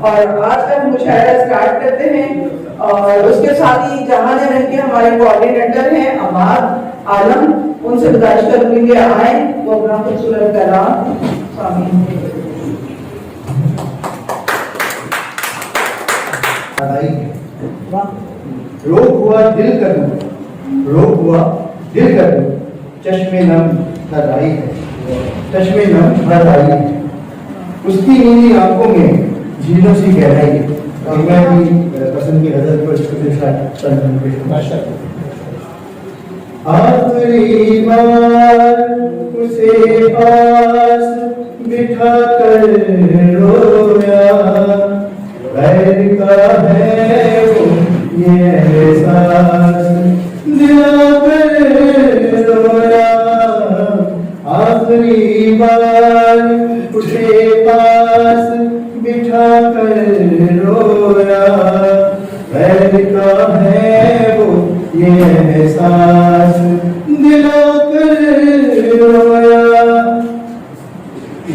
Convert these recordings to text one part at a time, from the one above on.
और आज का मुशायरा स्टार्ट करते हैं और उसके साथ ही जहां रंग के हमारे कोऑर्डिनेटर हैं अमाद आलम, उनसे गुजारिश करूंगी कि आए वो अपना खूबसूरत कलाम स्वामी। रोक हुआ दिल कर दूं, रोक हुआ दिल कर दूं, चश्मे नम भर आई है, चश्मे नम भर आई है, उसकी नीली आंखों में झीलों सी गहराई है। मैं भी पसंद की गजल को आखिरी बार उसे पास बिठा कर रोया, गैर का है वो ये एहसास दिला कर रोया, आखिरी बार उसे पास बिठा कर रोया, गैर का है वो ये एहसास दिला कर रोया,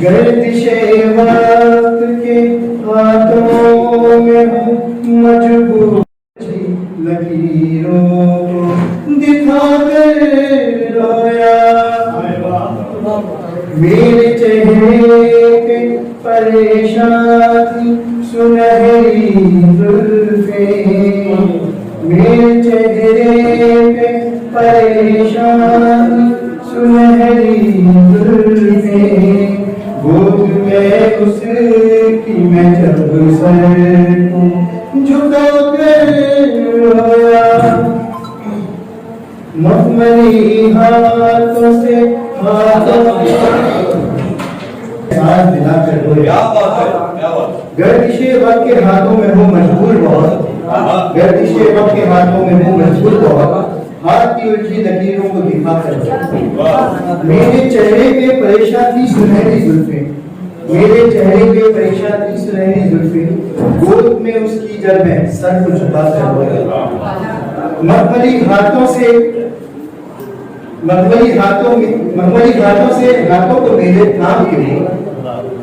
गर्दिशे वक्त के हाथों में मजबूर लकीरों को दिखा कर रोया, मेरे चेहरे पे परेशानी सुनहरी जुल्फें, मेरे चेहरे पे परेशानी सुनहरी जुल्फें, गोद में उसकी मैं जब सर को झुका कर रोया, मखमली हाथों से सांस दिलाकर रोया, गर्दिशे वक्त के हाथों में हो मजबूर बहुत, गर्दिशे वक्त के हाथों में हो मजबूर बहुत, हाथ की उलझी लकीरों को दिखा कर, मेरे चेहरे पे परेशान थी सुनहरी जुल्फें, मेरे चेहरे पे परेशान थी सुनहरी जुल्फें, गोद में उसकी जब मैं सर को झुका कर रोया, मखमली हाथों से हाथों को मेरे थाम के वो,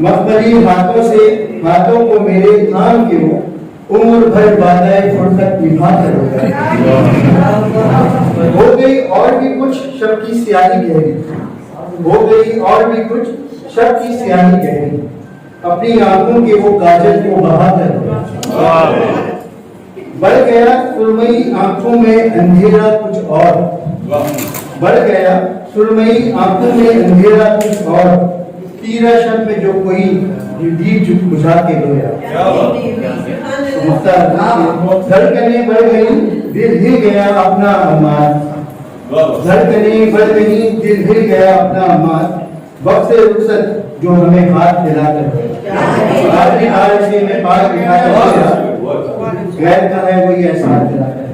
मखमली हाथों को मेरे थाम के वो, उम्र भर बाधाए फुर्सत निभा कर हो गई और भी कुछ शब की स्याही गहरी, हो गई और भी कुछ शब की स्याही गहरी, अपनी आंखों के वो काजल को बहा कर बढ़ गया सुरमई आंखों में अंधेरा कुछ और, बढ़ गया सुरमई आंखों में अंधेरा कुछ और, तीरा शब में जो कोई दीप बुझा के रोया, धड़कने बढ़ गई दिल हिल गया अपना अरमान, धड़कने बढ़ गई दिल हिल गया अपना अरमान, वक्त से रुखसत जो हमें हाथ दिलाकर आखिरी हाल से मैं पार बिठा कर गैर का है वही एहसास दिलाकर।